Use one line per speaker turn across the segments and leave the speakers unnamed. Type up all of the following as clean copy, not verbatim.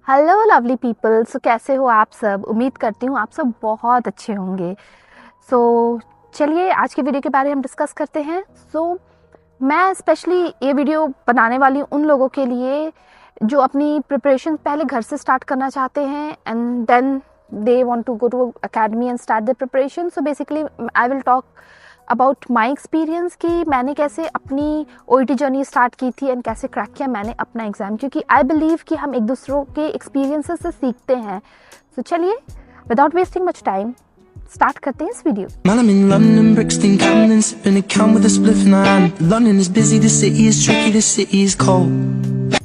Hello lovely people. सो कैसे हो आप सब? उम्मीद करती हूँ आप सब बहुत अच्छे होंगे। सो चलिए आज के वीडियो के बारे में हम डिस्कस करते हैं। मैं स्पेशली ये वीडियो बनाने वाली हूँ उन लोगों के लिए जो अपनी प्रिपरेशन पहले घर से स्टार्ट करना चाहते हैं and then they want to go to academy and start the preparation. So basically I will talk about my experience कि मैंने कैसे अपनी OET जर्नी स्टार्ट की थी एंड कैसे क्रैक किया मैंने अपना एग्ज़ाम, क्योंकि आई बिलीव कि हम एक दूसरों के एक्सपीरियंसेस से सीखते हैं। सो चलिए without wasting much time start करते हैं इस video.
Man, I'm in London, Brixton, Camden, sipping a can with a spliff in my hand. London is busy, the city is tricky, the city is cold.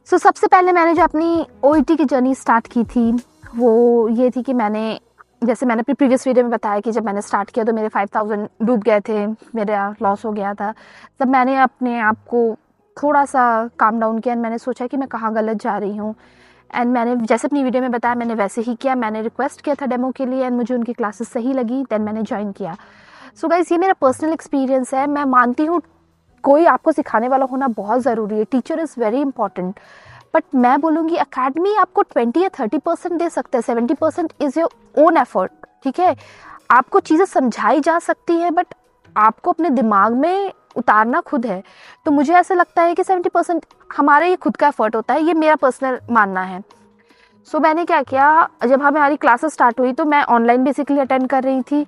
सो सबसे पहले मैंने जो अपनी OET की journey start की थी वो ये थी कि जैसे मैंने अपनी प्रीवियस वीडियो में बताया कि जब मैंने स्टार्ट किया तो मेरे 5000 डूब गए थे, मेरा लॉस हो गया था। तब मैंने अपने आप को थोड़ा सा काम डाउन किया एंड मैंने सोचा कि मैं कहाँ गलत जा रही हूँ। एंड मैंने जैसे अपनी वीडियो में बताया मैंने वैसे ही किया। मैंने रिक्वेस्ट किया था डेमो के लिए एंड मुझे उनकी क्लासेस सही लगी, देन मैंने ज्वाइन किया। सो गाइस, ये मेरा पर्सनल एक्सपीरियंस है। मैं मानती हूँ कोई आपको सिखाने वाला होना बहुत ज़रूरी है, teacher is very important, but मैं बोलूँगी अकेडमी आपको 20 या 30% दे सकते हैं, 70% इज़ योर ओन एफर्ट। ठीक है, आपको चीज़ें समझाई जा सकती है बट आपको अपने दिमाग में उतारना खुद है। तो मुझे ऐसा लगता है कि 70% हमारा ये खुद का एफर्ट होता है, ये मेरा पर्सनल मानना है। सो मैंने क्या किया, जब हमारी क्लासेस स्टार्ट हुई तो मैं ऑनलाइन बेसिकली अटेंड कर रही थी।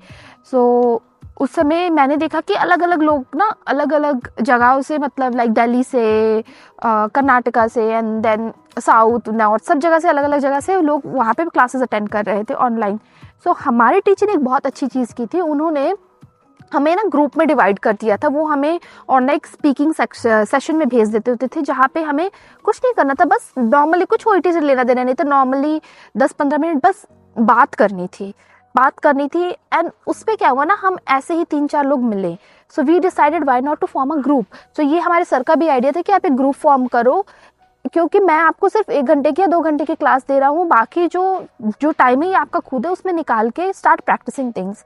सो उस समय मैंने देखा कि अलग अलग लोग ना अलग अलग जगहों से, मतलब लाइक दिल्ली से, कर्नाटका से एंड देन साउथ नॉर्थ, सब जगह से, अलग अलग जगह से लोग वहाँ पे क्लासेस अटेंड कर रहे थे ऑनलाइन। सो हमारे टीचर ने एक बहुत अच्छी चीज़ की थी, उन्होंने हमें ना ग्रुप में डिवाइड कर दिया था। वो हमें ऑनलाइन स्पीकिंग सेशन में भेज देते होते थे जहाँ पे हमें कुछ नहीं करना था, बस नॉर्मली कुछ OET से लेना देना नहीं था, नॉर्मली 10-15 मिनट बस बात करनी थी। एंड उस पर क्या हुआ ना, हम ऐसे ही 3-4 लोग मिले। So we decided why not to form a group. So ये हमारे सर का भी आइडिया था कि आप एक ग्रुप फॉर्म करो, क्योंकि मैं आपको सिर्फ 1 घंटे की या 2 घंटे की क्लास दे रहा हूँ, बाकी जो टाइम है आपका खुद है, उसमें निकाल के स्टार्ट प्रैक्टिसिंग थिंग्स।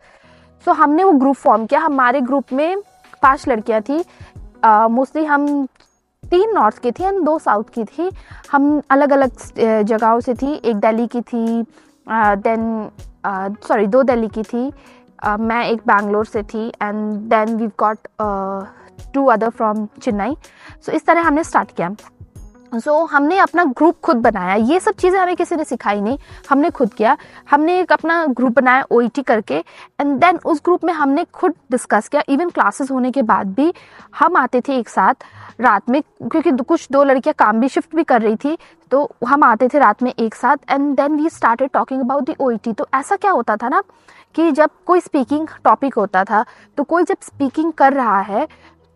सो हमने वो ग्रुप फॉर्म किया। हमारे ग्रुप में 5 लड़कियां थी, मोस्टली हम 3 नॉर्थ की थी एंड 2 साउथ की थी। हम अलग अलग जगहों से थी, एक दिल्ली की थी, देन 2 दिल्ली की थी, मैं एक बैंगलोर से थी and then we got 2 other from Chennai. So इस तरह हमने स्टार्ट किया। हमने अपना ग्रुप खुद बनाया, ये सब चीज़ें हमें किसी ने सिखाई नहीं, हमने खुद किया। हमने एक अपना ग्रुप बनाया OET करके एंड देन उस ग्रुप में हमने खुद डिस्कस किया। इवन क्लासेस होने के बाद भी हम आते थे एक साथ रात में, क्योंकि कुछ 2 लड़कियां काम भी शिफ्ट भी कर रही थी, तो हम आते थे रात में एक साथ and then we started talking about the OET। तो ऐसा क्या होता था ना कि जब कोई स्पीकिंग टॉपिक होता था, तो कोई जब स्पीकिंग कर रहा है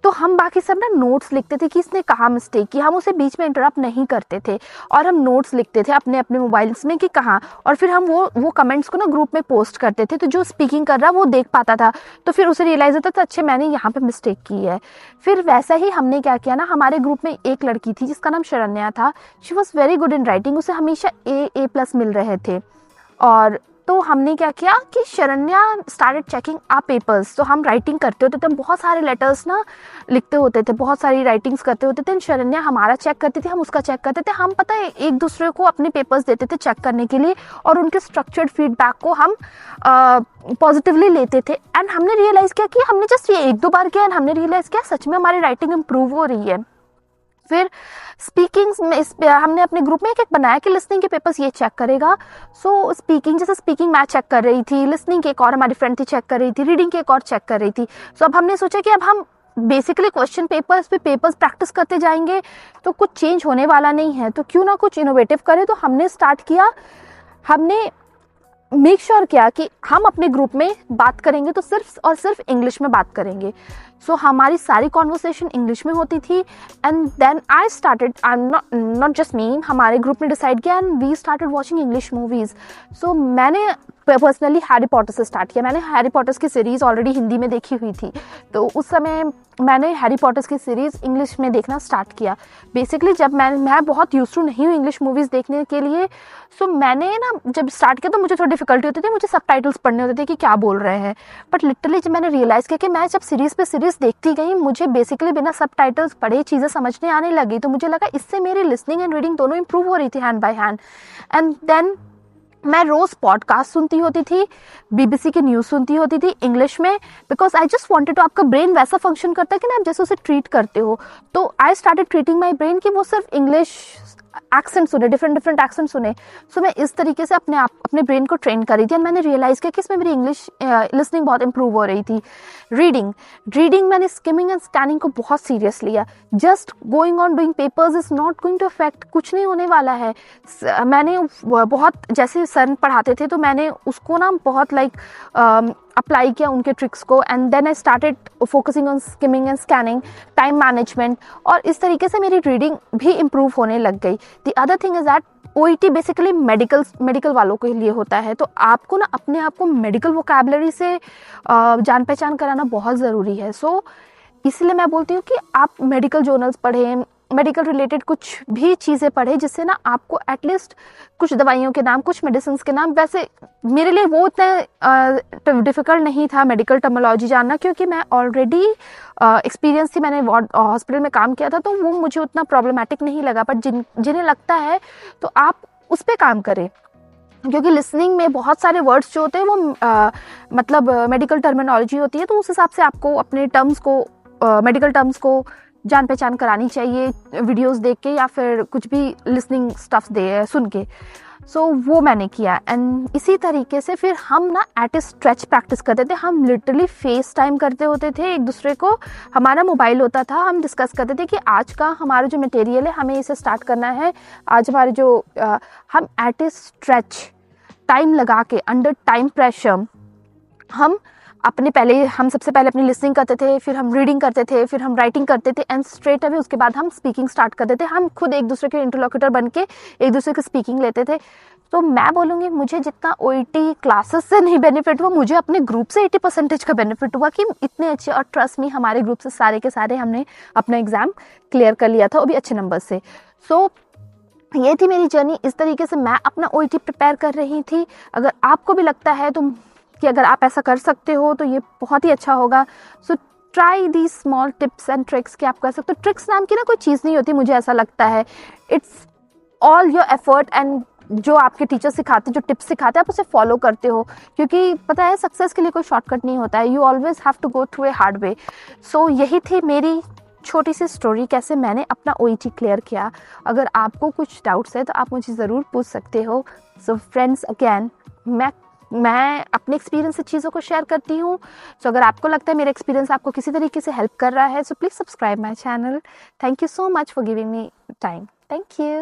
तो हम बाकी सब ना नोट्स लिखते थे कि इसने कहाँ मिस्टेक की, हम उसे बीच में इंटरप्ट नहीं करते थे और हम नोट्स लिखते थे अपने अपने मोबाइल्स में कि कहाँ, और फिर हम वो कमेंट्स को ना ग्रुप में पोस्ट करते थे, तो जो स्पीकिंग कर रहा वो देख पाता था, तो फिर उसे रियलाइज होता था अच्छा मैंने यहाँ पे मिस्टेक की है। फिर वैसा ही हमने क्या किया ना, हमारे ग्रुप में एक लड़की थी जिसका नाम शरण्या था। She was very good in writing, उसे हमेशा A+ मिल रहे थे। और तो हमने क्या किया कि Sharanya started checking our papers. तो हम राइटिंग करते होते थे, हम बहुत सारे लेटर्स ना लिखते होते थे, बहुत सारी राइटिंग्स करते होते थे। शरण्या हमारा चेक करती थी, हम उसका चेक करते थे। हम पता है एक दूसरे को अपने पेपर्स देते थे चेक करने के लिए और उनके स्ट्रक्चर्ड फीडबैक को हम पॉजिटिवली लेते थे। एंड हमने रियलाइज़ किया कि हमने जस्ट ये 1-2 बार किया एंड हमने रियलाइज़ किया सच में हमारी राइटिंग इम्प्रूव हो रही है। फिर स्पीकिंग में हमने अपने ग्रुप में एक बनाया कि लिसनिंग के पेपर्स ये चेक करेगा। सो स्पीकिंग, जैसे स्पीकिंग मैं चेक कर रही थी, लिसनिंग के एक और हमारी फ्रेंड थी चेक कर रही थी, रीडिंग के एक और चेक कर रही थी। सो अब हमने सोचा कि अब हम बेसिकली क्वेश्चन पेपर्स पे पेपर्स प्रैक्टिस करते जाएंगे तो कुछ चेंज होने वाला नहीं है, तो क्यों ना कुछ इनोवेटिव करें। तो हमने स्टार्ट किया, हमने मेक श्योर किया कि हम अपने ग्रुप में बात करेंगे तो सिर्फ और सिर्फ इंग्लिश में बात करेंगे। सो हमारी सारी कॉन्वर्सेशन इंग्लिश में होती थी and then I started, not just me, हमारे ग्रुप ने डिसाइड किया and we started watching English movies. So मैंने पर्सनली हैरी पॉटर से स्टार्ट किया। मैंने हैरी पॉटर्स की सीरीज़ ऑलरेडी हिंदी में देखी हुई थी, तो उस समय मैंने हैरी पॉटर्स की सीरीज़ इंग्लिश में देखना स्टार्ट किया। बेसिकली जब मैं बहुत यूज्ड टू नहीं हूँ इंग्लिश मूवीज़ देखने के लिए, सो मैंने ना जब स्टार्ट किया तो मुझे थोड़ी डिफिकल्टी होती थी, मुझे सबटाइटल्स पढ़ने होते थे कि क्या बोल रहे हैं। बट लिटरली जब मैंने रियलाइज़ किया कि मैं जब सीरीज़ पे सीरीज़ देखती गई, मुझे बेसिकली बिना सबटाइटल्स पढ़े चीज़ें समझने आने लगी, तो मुझे लगा इससे मेरी लिसनिंग एंड रीडिंग दोनों इंप्रूव हो रही थी hand by hand. And then मैं रोज़ पॉडकास्ट सुनती होती थी, बीबीसी की न्यूज़ सुनती होती थी इंग्लिश में, because I just wanted to, आपका ब्रेन वैसा फंक्शन करता है कि ना आप जैसे उसे ट्रीट करते हो, तो I started treating my brain कि वो सिर्फ इंग्लिश एक्सेंट सुने, डिफरेंट एक्सेंट सुने। सो मैं इस तरीके से अपने ब्रेन को ट्रेन कर रही थी। एंड मैंने रियलाइज़ किया कि इसमें मेरी इंग्लिश लिसनिंग बहुत इंप्रूव हो रही थी। रीडिंग मैंने स्किमिंग एंड स्कैनिंग को बहुत सीरियस लिया। Just going on doing papers is not going to affect, कुछ नहीं होने वाला है। मैंने बहुत, जैसे सर पढ़ाते थे तो मैंने उसको ना बहुत अप्लाई किया उनके ट्रिक्स को, and then I started focusing on skimming and scanning, time management, और इस तरीके से मेरी रीडिंग भी इम्प्रूव होने लग गई। The other thing is that OET basically medical वालों के लिए होता है, तो आपको ना अपने आप को मेडिकल वोकैबुलरी से जान पहचान कराना बहुत ज़रूरी है। सो इसलिए मैं बोलती हूँ कि आप मेडिकल जर्नल्स पढ़ें, मेडिकल रिलेटेड कुछ भी चीज़ें पढ़ें, जिससे ना आपको एटलीस्ट कुछ दवाइयों के नाम, कुछ मेडिसिन के नाम, वैसे मेरे लिए वो इतना डिफ़िकल्ट नहीं था मेडिकल टर्मिनोलॉजी जानना, क्योंकि मैं ऑलरेडी एक्सपीरियंस थी, मैंने हॉस्पिटल में काम किया था, तो वो मुझे उतना प्रॉब्लमेटिक नहीं लगा। बट जिन्हें लगता है तो आप उस पर काम करें, क्योंकि लिसनिंग में बहुत सारे वर्ड्स जो होते हैं वो मतलब मेडिकल टर्मिनोलॉजी होती है, तो उस हिसाब से आपको अपने टर्म्स को, मेडिकल टर्म्स को जान पहचान करानी चाहिए, वीडियोस देख के या फिर कुछ भी लिसनिंग स्टफ्स सुन के। सो वो मैंने किया। एंड इसी तरीके से फिर हम ना एट ए स्ट्रेच प्रैक्टिस करते थे। हम लिटरली फेस टाइम करते होते थे एक दूसरे को, हमारा मोबाइल होता था, हम डिस्कस करते थे कि आज का हमारा जो मटेरियल है हमें इसे स्टार्ट करना है। आज हमारे जो हम एट ए स्ट्रेच टाइम लगा के, अंडर टाइम प्रेशर, हम सबसे पहले अपनी लिसनिंग करते थे, फिर हम रीडिंग करते थे, फिर हम राइटिंग करते थे, एंड स्ट्रेट अवे उसके बाद हम स्पीकिंग स्टार्ट करते थे। हम खुद एक दूसरे के इंटरलोक्यूटर बन के एक दूसरे की स्पीकिंग लेते थे। तो मैं बोलूँगी मुझे जितना OET क्लासेस से नहीं बेनिफिट हुआ, मुझे अपने ग्रुप से 80% का बेनिफिट हुआ कि इतने अच्छे, और ट्रस्ट मी हमारे ग्रुप से सारे के सारे हमने अपना एग्ज़ाम क्लियर कर लिया था, वो भी अच्छे नंबर से। सो ये थी मेरी जर्नी, इस तरीके से मैं अपना OET प्रिपेयर कर रही थी। अगर आपको भी लगता है तो कि अगर आप ऐसा कर सकते हो तो ये बहुत ही अच्छा होगा। So try the small tips and tricks कि आप कर सकते हो। ट्रिक्स नाम की ना कोई चीज़ नहीं होती, मुझे ऐसा लगता है। It's all your effort, and जो आपके टीचर सिखाते, जो टिप्स सिखाते हैं आप उसे फॉलो करते हो, क्योंकि पता है सक्सेस के लिए कोई शॉर्टकट नहीं होता है। You always have to go through a hard way. So यही थी मेरी छोटी सी स्टोरी, कैसे मैंने अपना OET क्लियर किया। अगर आपको कुछ डाउट्स है तो आप मुझे ज़रूर पूछ सकते हो। सो फ्रेंड्स, अगेन मैं अपने एक्सपीरियंस से चीज़ों को शेयर करती हूँ। सो अगर आपको लगता है मेरा एक्सपीरियंस आपको किसी तरीके से हेल्प कर रहा है, so please subscribe my channel. Thank you so much for giving me time. Thank you.